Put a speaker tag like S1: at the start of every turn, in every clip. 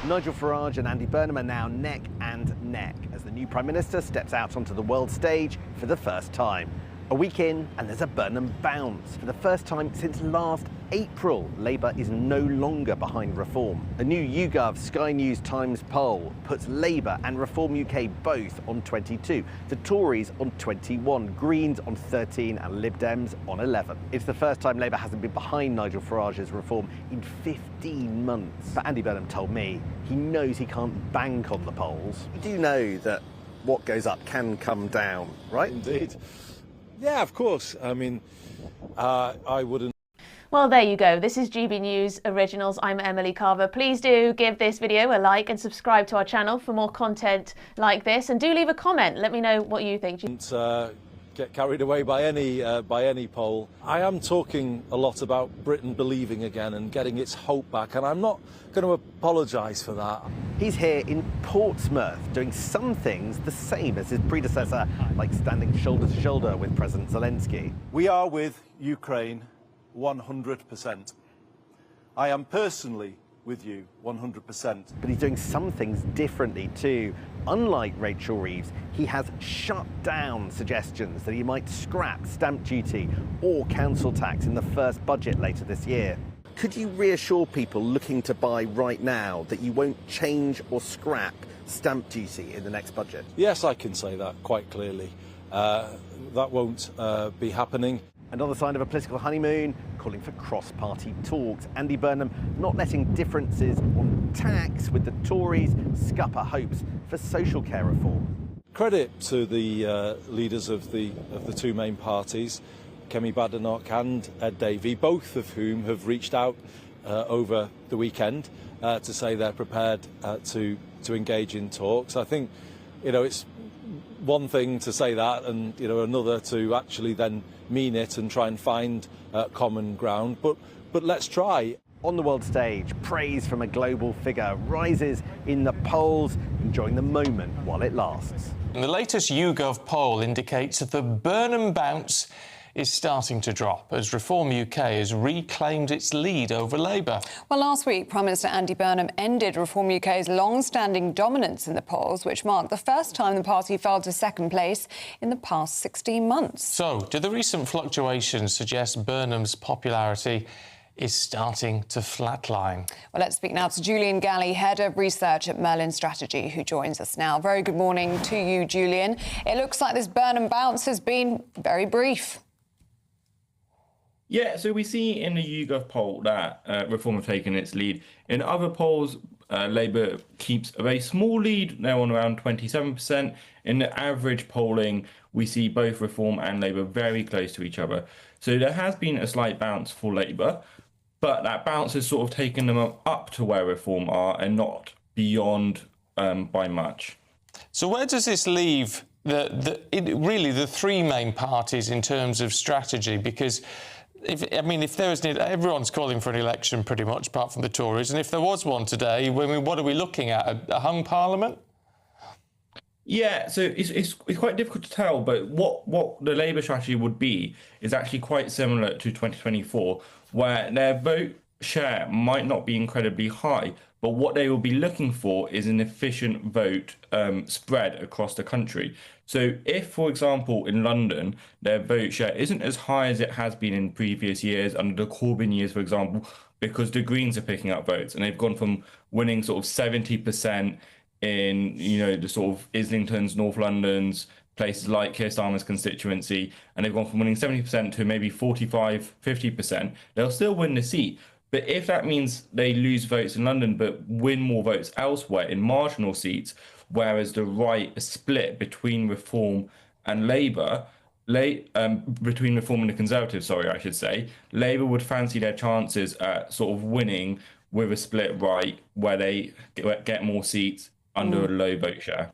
S1: Nigel Farage and Andy Burnham are now neck and neck as the new Prime Minister steps out onto the world stage for the first time. A week in and there's a Burnham bounce. For the first time since last April, Labour is no longer behind Reform. A new YouGov Sky News Times poll puts Labour and Reform UK both on 22, the Tories on 21, Greens on 13 and Lib Dems on 11. It's the first time Labour hasn't been behind Nigel Farage's Reform in 15 months. But Andy Burnham told me he knows he can't bank on the polls. You do know that what goes up can come down, right?
S2: Indeed. Yeah, of course. I mean, I wouldn't.
S3: Well, there you go. This is GB News Originals. I'm Emily Carver. Please do give this video a like and subscribe to our channel for more content like this. And do leave a comment. Let me know what you think.
S2: Get carried away by any poll. I am talking a lot about Britain believing again and getting its hope back, and I'm not going to apologise for that.
S1: He's here in Portsmouth doing some things the same as his predecessor, like standing shoulder to shoulder with President Zelensky.
S4: We are with Ukraine 100%. I am personally with you 100%.
S1: But he's doing some things differently too. Unlike Rachel Reeves, he has shut down suggestions that he might scrap stamp duty or council tax in the first budget later this year. Could you reassure people looking to buy right now that you won't change or scrap stamp duty in the next budget?
S2: Yes, I can say that quite clearly. That won't be happening.
S1: And on the side of a political honeymoon, calling for cross-party talks. Andy Burnham not letting differences on tax with the Tories scupper hopes for social care reform.
S2: Credit to the leaders of the two main parties, Kemi Badenoch and Ed Davey, both of whom have reached out over the weekend to say they're prepared to engage in talks. I think, it's one thing to say that and, another to actually then mean it and try and find common ground. But let's try.
S1: On the world stage, praise from a global figure rises in the polls, enjoying the moment while it lasts.
S5: The latest YouGov poll indicates that the Burnham bounce is starting to drop as Reform UK has reclaimed its lead over Labour.
S6: Well, last week, Prime Minister Andy Burnham ended Reform UK's long-standing dominance in the polls, which marked the first time the party fell to second place in the past 16 months.
S5: So, do the recent fluctuations suggest Burnham's popularity is starting to flatline?
S6: Well, let's speak now to Julian Galley, Head of Research at Merlin Strategy, who joins us now. Very good morning to you, Julian. It looks like this Burnham bounce has been very brief.
S7: Yeah, so we see in the YouGov poll that Reform have taken its lead. In other polls, Labour keeps a very small lead, now on around 27%. In the average polling, we see both Reform and Labour very close to each other. So there has been a slight bounce for Labour, but that bounce has sort of taken them up to where Reform are and not beyond by much.
S5: So where does this leave really the three main parties in terms of strategy? Because if there was, everyone's calling for an election pretty much, apart from the Tories. And if there was one today, what are we looking at? A hung parliament?
S7: Yeah, so it's quite difficult to tell, but what the Labour strategy would be is actually quite similar to 2024, where their vote share might not be incredibly high, but what they will be looking for is an efficient vote spread across the country. So if, for example, in London, their vote share isn't as high as it has been in previous years, under the Corbyn years, for example, because the Greens are picking up votes and they've gone from winning sort of 70% in, the sort of Islingtons, North Londons, places like Keir Starmer's constituency, and they've gone from winning 70% to maybe 45, 50%, they'll still win the seat. But if that means they lose votes in London but win more votes elsewhere in marginal seats, whereas the right is split between Reform and Labour, between Reform and the Conservatives, sorry, I should say, Labour would fancy their chances at sort of winning with a split right where they get more seats under a low vote share.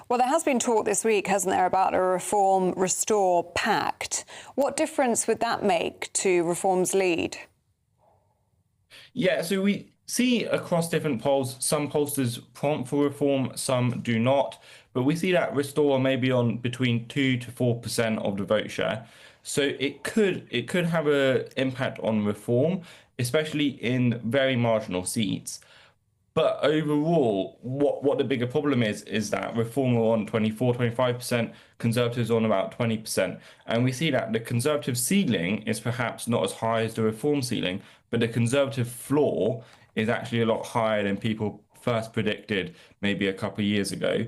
S6: Well, there has been talk this week, hasn't there, about a Reform Restore Pact. What difference would that make to Reform's lead?
S7: Yeah, so we see across different polls, some pollsters prompt for Reform, some do not. But we see that Restore maybe on between 2 to 4% of the vote share. So it could have an impact on Reform, especially in very marginal seats. But overall, what the bigger problem is that Reform are on 24-25%, Conservatives on about 20%. And we see that the Conservative ceiling is perhaps not as high as the Reform ceiling, but the Conservative floor is actually a lot higher than people first predicted maybe a couple of years ago.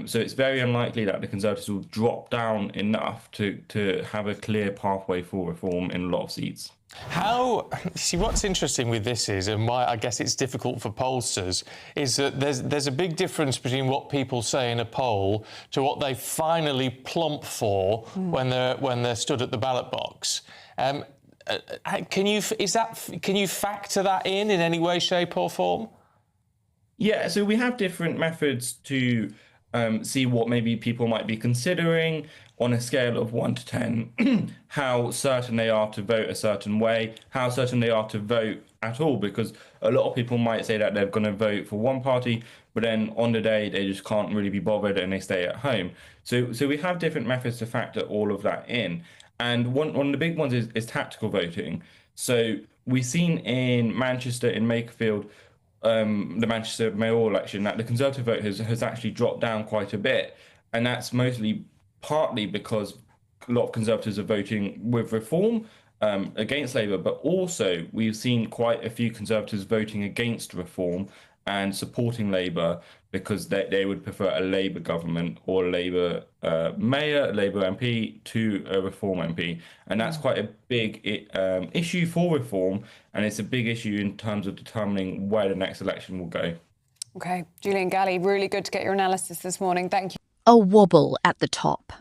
S7: So it's very unlikely that the Conservatives will drop down enough to have a clear pathway for reform in a lot of seats.
S5: See, what's interesting with this is, and why I guess it's difficult for pollsters, is that there's a big difference between what people say in a poll to what they finally plump for when they're stood at the ballot box. Can you factor that in any way, shape, or form?
S7: Yeah, so we have different methods to see what maybe people might be considering on a scale of 1 to 10, how certain they are to vote a certain way, how certain they are to vote at all, because a lot of people might say that they're going to vote for one party, but then on the day they just can't really be bothered and they stay at home. So we have different methods to factor all of that in. And one of the big ones is tactical voting. So we've seen in Manchester, in Makerfield, the Manchester mayoral election, that the Conservative vote has actually dropped down quite a bit. And that's partly because a lot of Conservatives are voting with Reform against Labour, but also we've seen quite a few Conservatives voting against Reform and supporting Labour because they would prefer a Labour government or a Labour mayor, a Labour MP to a Reform MP. And that's quite a big issue for Reform, and it's a big issue in terms of determining where the next election will go.
S6: OK, Julian Galley, really good to get your analysis this morning. Thank you.
S8: A wobble at the top.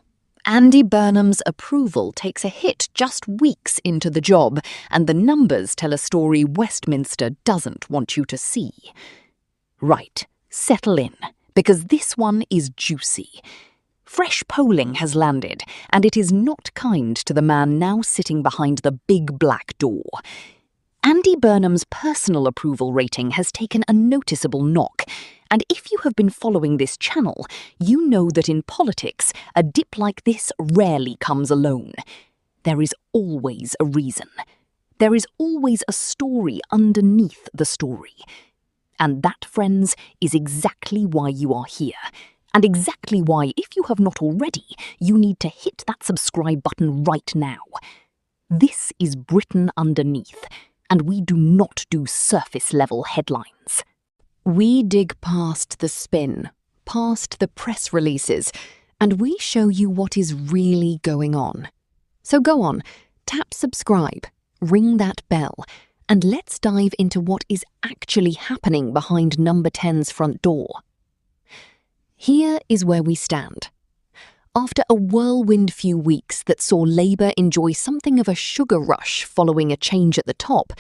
S8: Andy Burnham's approval takes a hit just weeks into the job, and the numbers tell a story Westminster doesn't want you to see. Right, settle in, because this one is juicy. Fresh polling has landed, and it is not kind to the man now sitting behind the big black door. Andy Burnham's personal approval rating has taken a noticeable knock, and if you have been following this channel, you know that in politics, a dip like this rarely comes alone. There is always a reason. There is always a story underneath the story. And that, friends, is exactly why you are here. And exactly why, if you have not already, you need to hit that subscribe button right now. This is Britain Underneath, and we do not do surface-level headlines. We dig past the spin, past the press releases, and we show you what is really going on. So go on, tap subscribe, ring that bell, and let's dive into what is actually happening behind Number 10's front door. Here is where we stand. After a whirlwind few weeks that saw Labour enjoy something of a sugar rush following a change at the top,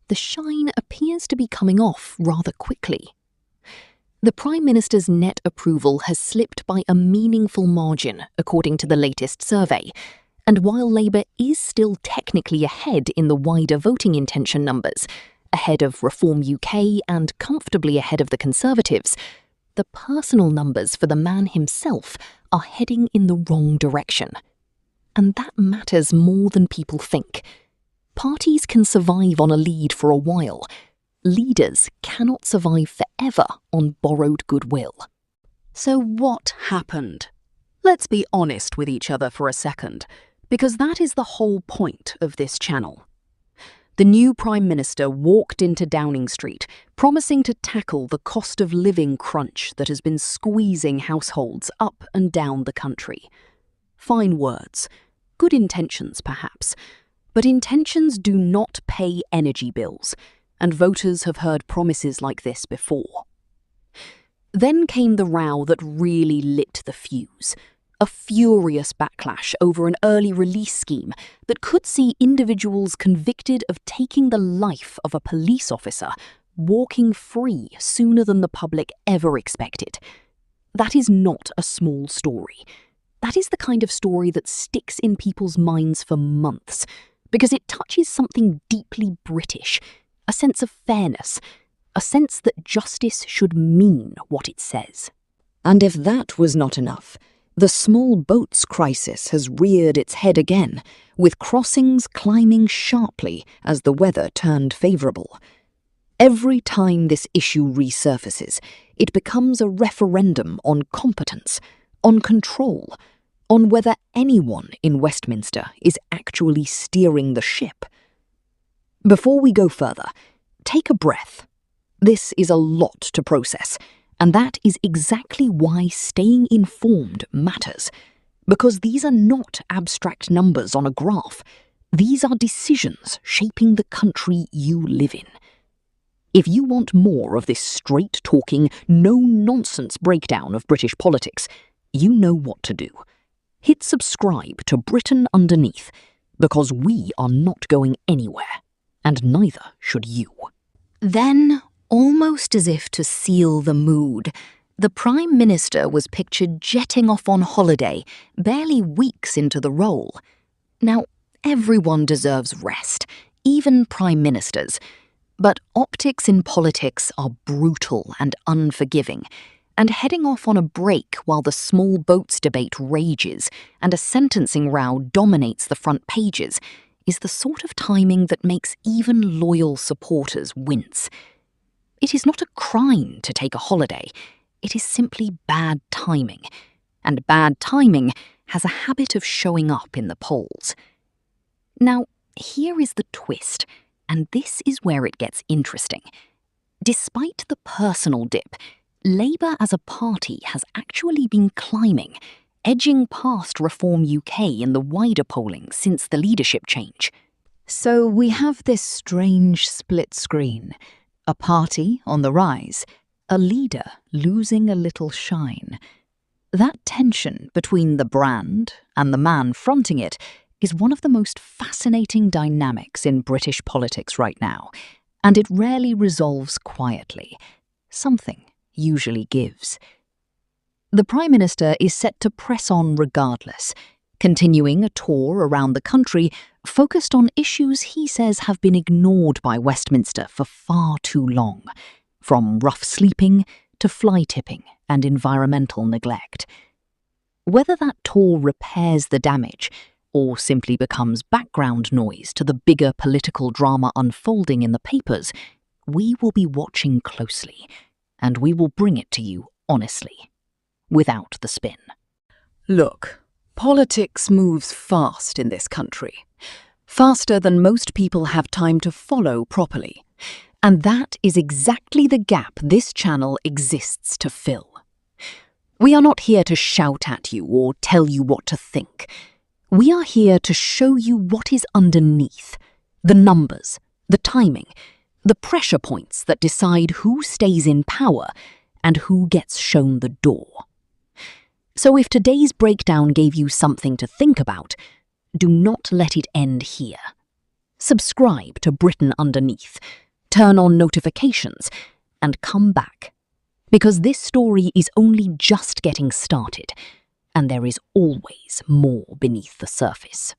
S8: the shine appears to be coming off rather quickly. The Prime Minister's net approval has slipped by a meaningful margin, according to the latest survey, and while Labour is still technically ahead in the wider voting intention numbers, ahead of Reform UK and comfortably ahead of the Conservatives, the personal numbers for the man himself are heading in the wrong direction. And that matters more than people think. Parties can survive on a lead for a while. Leaders cannot survive forever on borrowed goodwill. So what happened? Let's be honest with each other for a second, because that is the whole point of this channel. The new Prime Minister walked into Downing Street, promising to tackle the cost of living crunch that has been squeezing households up and down the country. Fine words, good intentions perhaps, but intentions do not pay energy bills, and voters have heard promises like this before. Then came the row that really lit the fuse. A furious backlash over an early release scheme that could see individuals convicted of taking the life of a police officer walking free sooner than the public ever expected. That is not a small story. That is the kind of story that sticks in people's minds for months, because it touches something deeply British, a sense of fairness, a sense that justice should mean what it says. And if that was not enough, the small boats crisis has reared its head again, with crossings climbing sharply as the weather turned favourable. Every time this issue resurfaces, it becomes a referendum on competence, on control, on whether anyone in Westminster is actually steering the ship. Before we go further, take a breath. This is a lot to process, and that is exactly why staying informed matters. Because these are not abstract numbers on a graph. These are decisions shaping the country you live in. If you want more of this straight-talking, no-nonsense breakdown of British politics, you know what to do. Hit subscribe to Britain Underneath, because we are not going anywhere, and neither should you. Then, almost as if to seal the mood, the Prime Minister was pictured jetting off on holiday, barely weeks into the role. Now, everyone deserves rest, even Prime Ministers. But optics in politics are brutal and unforgiving, and heading off on a break while the small boats debate rages and a sentencing row dominates the front pages is the sort of timing that makes even loyal supporters wince. It is not a crime to take a holiday, it is simply bad timing, and bad timing has a habit of showing up in the polls. Now, here is the twist. And this is where it gets interesting. Despite the personal dip, Labour as a party has actually been climbing, edging past Reform UK in the wider polling since the leadership change. So we have this strange split screen. A party on the rise, a leader losing a little shine. That tension between the brand and the man fronting it is one of the most fascinating dynamics in British politics right now, and it rarely resolves quietly. Something usually gives. The Prime Minister is set to press on regardless, continuing a tour around the country focused on issues he says have been ignored by Westminster for far too long, from rough sleeping to fly tipping and environmental neglect. Whether that tour repairs the damage or simply becomes background noise to the bigger political drama unfolding in the papers, we will be watching closely, and we will bring it to you honestly, without the spin. Look, politics moves fast in this country, faster than most people have time to follow properly, and that is exactly the gap this channel exists to fill. We are not here to shout at you or tell you what to think. We are here to show you what is underneath, the numbers, the timing, the pressure points that decide who stays in power and who gets shown the door. So if today's breakdown gave you something to think about, do not let it end here. Subscribe to Britain Underneath, turn on notifications, and come back. Because this story is only just getting started, and there is always more beneath the surface.